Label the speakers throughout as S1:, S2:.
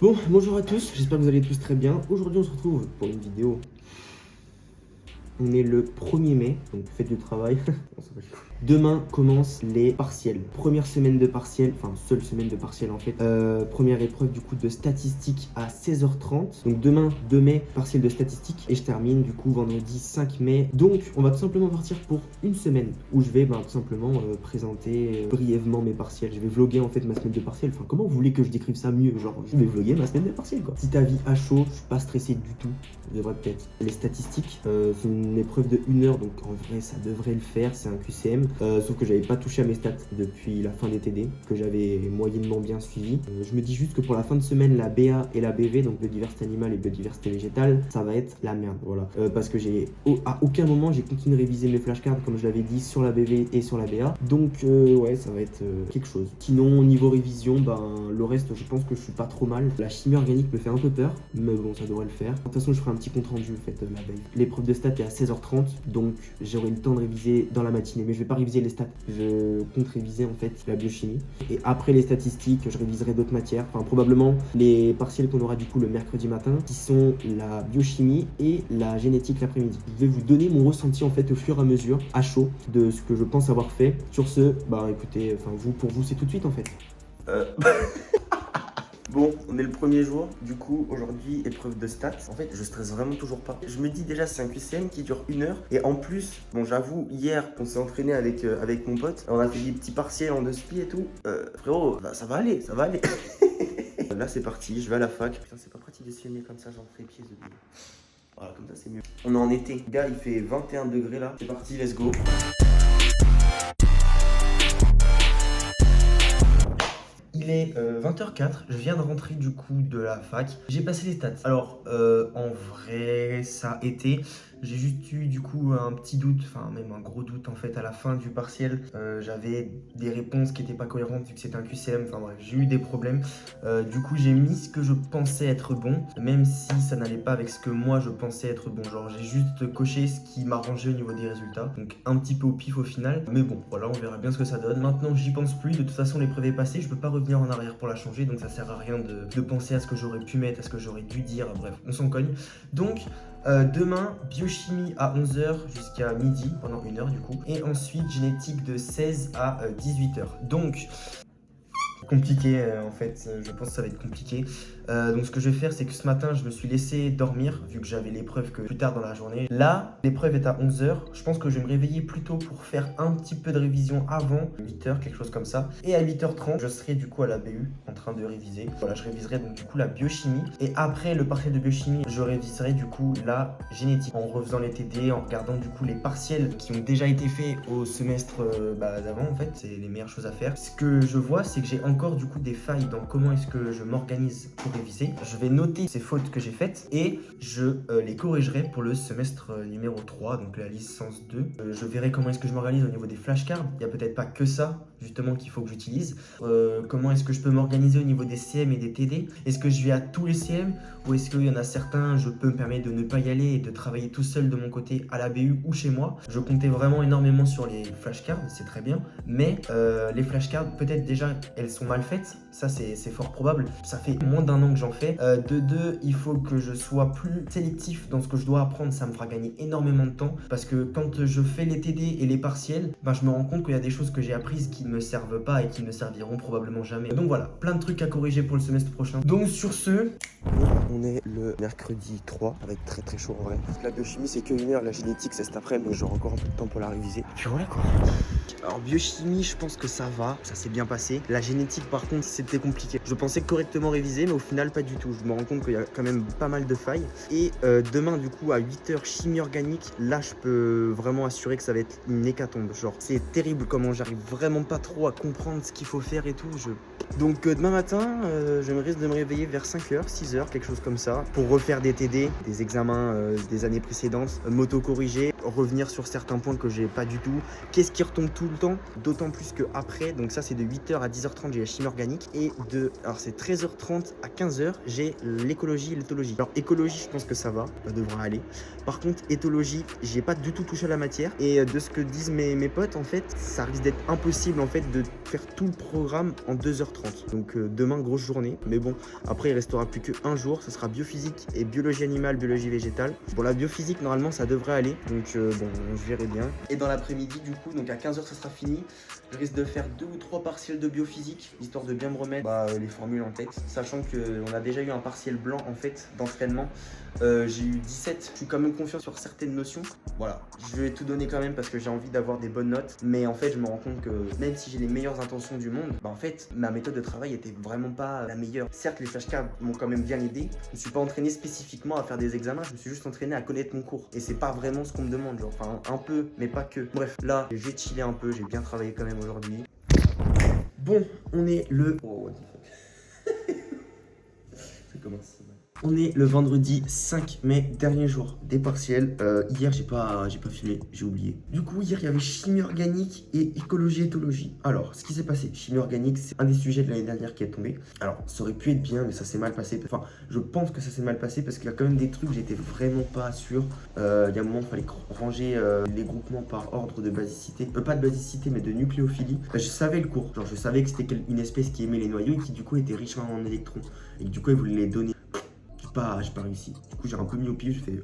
S1: Bon, bonjour à tous, j'espère que vous allez tous très bien. Aujourd'hui, on se retrouve pour une vidéo. On est le 1er mai, donc fête du travail. Demain commencent les partiels. Première semaine de partiels, enfin seule semaine de partiels en fait. Première épreuve du coup de statistiques à 16h30. Donc demain 2 mai, partiel de statistiques. Et je termine du coup vendredi 5 mai. Donc on va tout simplement partir pour une semaine où je vais tout simplement présenter brièvement mes partiels. Je vais vlogger en fait ma semaine de partiels. Enfin comment vous voulez que je décrive ça mieux? Genre je vais vlogger ma semaine de partiels quoi. Petit avis à chaud, je suis pas stressé du tout. Je devrais peut-être. Les statistiques, c'est une épreuve de 1 heure donc en vrai ça devrait le faire. C'est un QCM. Sauf que j'avais pas touché à mes stats depuis la fin des TD, que j'avais moyennement bien suivi. Je me dis juste que pour la fin de semaine, la BA et la BV, donc biodiversité animale et biodiversité végétale, ça va être la merde, voilà. Parce que à aucun moment j'ai continué de réviser mes flashcards, comme je l'avais dit, sur la BV et sur la BA. Donc ouais, ça va être quelque chose. Sinon, niveau révision, le reste, je pense que je suis pas trop mal. La chimie organique me fait un peu peur, mais bon, ça devrait le faire. De toute façon, je ferai un petit compte rendu, en fait, la veille. L'épreuve de stats est à 16h30, donc j'aurai le temps de réviser dans la matinée, mais je vais pas réviser les stats, je compte réviser en fait la biochimie et après les statistiques je réviserai d'autres matières, enfin probablement les partiels qu'on aura du coup le mercredi matin qui sont la biochimie et la génétique l'après-midi. Je vais vous donner mon ressenti en fait au fur et à mesure à chaud de ce que je pense avoir fait. Sur ce, écoutez, pour vous c'est tout de suite en fait. Bon, on est le premier jour, du coup aujourd'hui épreuve de stats. En fait je stresse vraiment toujours pas. Je me dis déjà c'est un QCM qui dure 1 heure. Et en plus, bon j'avoue, hier on s'est entraîné avec mon pote. On a fait des petits partiels en 2 spi et tout. Frérot, ça va aller, ça va aller. Là c'est parti, je vais à la fac. Putain c'est pas pratique de s'illumer comme ça, j'en ferai pieds de boulot. Voilà, comme ça c'est mieux. On est en été, gars il fait 21 degrés là. C'est parti, let's go. Il est 20h04, je viens de rentrer du coup de la fac. J'ai passé les stats. Alors en vrai ça a été. J'ai juste eu du coup un petit doute, enfin même un gros doute en fait à la fin du partiel. J'avais des réponses qui n'étaient pas cohérentes vu que c'était un QCM, enfin bref, j'ai eu des problèmes. Du coup j'ai mis ce que je pensais être bon, même si ça n'allait pas avec ce que moi je pensais être bon. Genre j'ai juste coché ce qui m'arrangeait au niveau des résultats, donc un petit peu au pif au final. Mais bon, voilà, on verra bien ce que ça donne. Maintenant j'y pense plus, de toute façon l'épreuve est passée, je peux pas revenir en arrière pour la changer, donc ça sert à rien de penser à ce que j'aurais pu mettre, à ce que j'aurais dû dire, bref, on s'en cogne. Donc demain, biochimie à 11h jusqu'à midi, pendant 1 heure du coup. Et ensuite, génétique de 16 à 18h. Donc, compliqué en fait, je pense que ça va être compliqué. Donc ce que je vais faire, c'est que ce matin je me suis laissé dormir vu que j'avais l'épreuve que plus tard dans la journée. Là l'épreuve est à 11h, je pense que je vais me réveiller plus tôt pour faire un petit peu de révision avant 8h, quelque chose comme ça. Et à 8h30 je serai du coup à la BU en train de réviser. Voilà, je réviserai donc du coup la biochimie. Et après le partiel de biochimie, je réviserai du coup la génétique en refaisant les TD, en regardant du coup les partiels qui ont déjà été faits au semestre d'avant. En fait c'est les meilleures choses à faire. Ce que je vois, c'est que j'ai encore du coup des failles dans comment est-ce que je m'organise pour réviser. Je vais noter ces fautes que j'ai faites et je les corrigerai pour le semestre numéro 3, donc la licence 2. Je verrai comment est-ce que je m'organise au niveau des flashcards. Il n'y a peut-être pas que ça justement qu'il faut que j'utilise. Comment est-ce que je peux m'organiser au niveau des CM et des TD? Est-ce que je vais à tous les CM ou est-ce qu'il y en a certains, je peux me permettre de ne pas y aller et de travailler tout seul de mon côté à la BU ou chez moi? Je comptais vraiment énormément sur les flashcards, c'est très bien, mais les flashcards, peut-être déjà, elles sont mal faites, ça c'est fort probable. Ça fait moins d'1 an que j'en fais. De deux, il faut que je sois plus sélectif dans ce que je dois apprendre, ça me fera gagner énormément de temps parce que quand je fais les TD et les partiels, je me rends compte qu'il y a des choses que j'ai apprises qui ne me servent pas et qui ne me serviront probablement jamais. Donc voilà, plein de trucs à corriger pour le semestre prochain. Donc sur ce, on est le mercredi 3 avec très très chaud en vrai. La biochimie c'est que 1 heure, la génétique c'est cet après-midi, donc j'aurai encore un peu de temps pour la réviser. Puis voilà quoi. Alors biochimie, je pense que ça va, ça s'est bien passé. La génétique par contre c'était compliqué. Je pensais correctement réviser mais au final pas du tout. Je me rends compte qu'il y a quand même pas mal de failles. Et demain du coup à 8h chimie organique, là je peux vraiment assurer que ça va être une hécatombe. Genre c'est terrible comment j'arrive vraiment pas trop à comprendre ce qu'il faut faire et tout. Donc demain matin, je me risque de me réveiller vers 5h, 6h, quelque chose comme ça, pour refaire des TD, des examens des années précédentes, m'auto-corriger, revenir sur certains points que j'ai pas du tout. Qu'est-ce qui retombe tout le temps, d'autant plus que après, donc ça c'est de 8h à 10h30, j'ai la chimie organique, et alors c'est 13h30 à 15h, j'ai l'écologie et l'éthologie. Alors écologie, je pense que ça va, ça devrait aller. Par contre, éthologie, j'ai pas du tout touché à la matière, et de ce que disent mes potes, en fait, ça risque d'être impossible fait de faire tout le programme en 2h30. Donc demain, grosse journée. Mais bon, après, il restera plus qu'un jour. Ce sera biophysique et biologie animale, biologie végétale. Bon, la biophysique, normalement, ça devrait aller. Donc bon, je verrai bien. Et dans l'après-midi, du coup, donc à 15h, ça sera fini. Je risque de faire 2 ou 3 partiels de biophysique, histoire de bien me remettre les formules en tête. Sachant qu'on a déjà eu un partiel blanc, en fait, d'entraînement. J'ai eu 17. Je suis quand même confiant sur certaines notions. Voilà, je vais tout donner quand même parce que j'ai envie d'avoir des bonnes notes. Mais en fait, je me rends compte que même si j'ai les meilleures intentions du monde, en fait, ma méthode de travail était vraiment pas la meilleure. Certes, les flashcards m'ont quand même bien aidé. Je me suis pas entraîné spécifiquement à faire des examens, je me suis juste entraîné à connaître mon cours. Et c'est pas vraiment ce qu'on me demande, genre, enfin, un peu, mais pas que. Bref, là, j'ai chillé un peu, j'ai bien travaillé quand même aujourd'hui. Bon, on est le... Oh, what the fuck. Ça commence. On est le vendredi 5 mai, dernier jour des partiels. Hier, j'ai pas filmé, j'ai oublié. Du coup, hier, il y avait chimie organique et écologie éthologie. Alors, ce qui s'est passé, chimie organique, c'est un des sujets de l'année dernière qui est tombé. Alors, ça aurait pu être bien, mais ça s'est mal passé. Enfin, je pense que ça s'est mal passé parce qu'il y a quand même des trucs, j'étais vraiment pas sûr. Il y a un moment, il fallait ranger les groupements par ordre de basicité. Pas de basicité, mais de nucléophilie. Je savais le cours. Genre, je savais que c'était une espèce qui aimait les noyaux et qui, du coup, était riche en électrons. Et que, du coup, elle voulait les donner. J'ai pas réussi. Du coup, j'ai un peu mis au pif, j'ai fait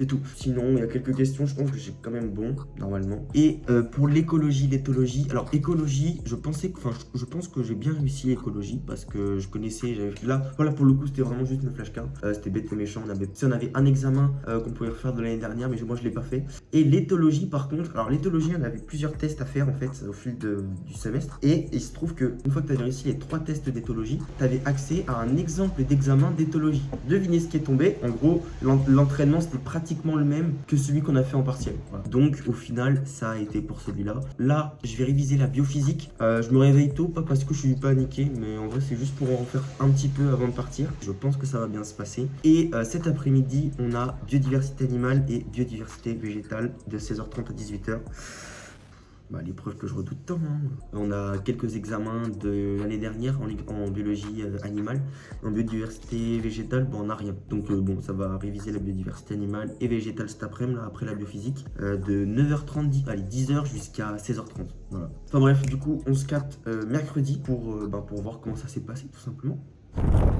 S1: et tout. Sinon, il y a quelques questions, je pense que j'ai quand même bon, normalement. Et pour l'écologie, l'éthologie, alors écologie, je pense que j'ai bien réussi l'écologie parce que je connaissais, là, voilà, pour le coup, c'était vraiment juste une flashcard. C'était bête et méchant. On avait un examen qu'on pouvait refaire de l'année dernière, mais moi, je l'ai pas fait. Et l'éthologie, par contre, alors l'éthologie, on avait plusieurs tests à faire en fait au fil du semestre. Et il se trouve que une fois que tu avais réussi les 3 tests d'éthologie, tu avais accès à un exemple d'examen d'éthologie. Devinez ce qui est tombé. En gros, l'entraînement c'était pratiquement le même que celui qu'on a fait en partiel. Voilà. Donc au final, ça a été pour celui-là. Là, je vais réviser la biophysique. Je me réveille tôt, pas parce que je suis paniqué, mais en vrai, c'est juste pour en faire un petit peu avant de partir. Je pense que ça va bien se passer. Et cet après-midi, on a biodiversité animale et biodiversité végétale de 16h30 à 18h. L'épreuve que je redoute tant. Hein. On a quelques examens de l'année dernière en biologie animale. En biodiversité végétale, on n'a rien. Donc bon, ça va réviser la biodiversité animale et végétale cet après-midi, après la biophysique, de 9h30, 10h jusqu'à 16h30. Voilà. Enfin bref, du coup, on se capte mercredi pour voir comment ça s'est passé, tout simplement.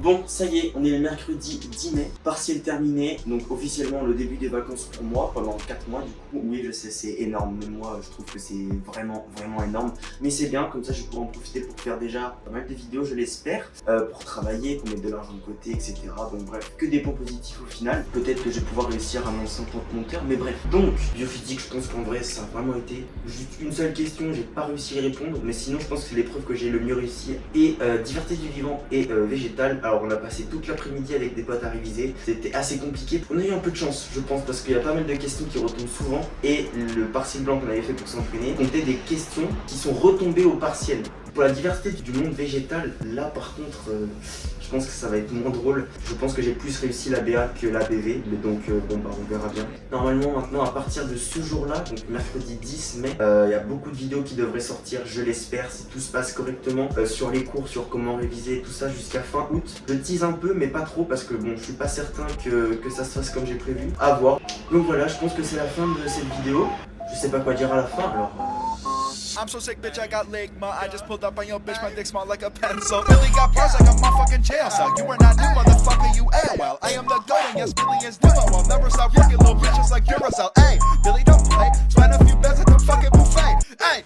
S1: Bon, ça y est, on est le mercredi 10 mai, partiel terminé, donc officiellement le début des vacances pour moi, pendant 4 mois du coup. Oui, je sais, c'est énorme, mais moi je trouve que c'est vraiment énorme, mais c'est bien, comme ça je pourrai en profiter pour faire déjà pas mal de vidéos, je l'espère, pour travailler, pour mettre de l'argent de côté, etc. Donc bref, que des points positifs au final. Peut-être que je vais pouvoir réussir à lancer un compte monteur, mais bref. Donc, biophysique, je pense qu'en vrai ça a vraiment été juste une seule question, j'ai pas réussi à y répondre, mais sinon je pense que c'est l'épreuve que j'ai le mieux réussi. Et diversité du vivant et végétal. Alors on a passé toute l'après-midi avec des potes à réviser, c'était assez compliqué. On a eu un peu de chance je pense parce qu'il y a pas mal de questions qui retombent souvent et le partiel blanc qu'on avait fait pour s'entraîner comptait des questions qui sont retombées au partiel. Pour la diversité du monde végétal, là par contre, je pense que ça va être moins drôle. Je pense que j'ai plus réussi la BA que la BV, mais donc on verra bien. Normalement maintenant à partir de ce jour-là, donc mercredi 10 mai, il y a beaucoup de vidéos qui devraient sortir, je l'espère, si tout se passe correctement, sur les cours, sur comment réviser, tout ça jusqu'à fin août. Je tease un peu mais pas trop parce que bon, je suis pas certain que ça se fasse comme j'ai prévu. À voir. Donc voilà, je pense que c'est la fin de cette vidéo. Je sais pas quoi dire à la fin alors...
S2: I'm so sick, bitch, I got ligma. I just pulled up on your bitch, my dick small like a pencil. Billy got bars like a motherfucking jail cell. You are not new, motherfucker, you ain't well. I am the goat, and yes, Billy is new. I'll never stop working, little bitches like Duracell. Hey, Billy, don't play. Spend a few bets at the fucking buffet. Hey.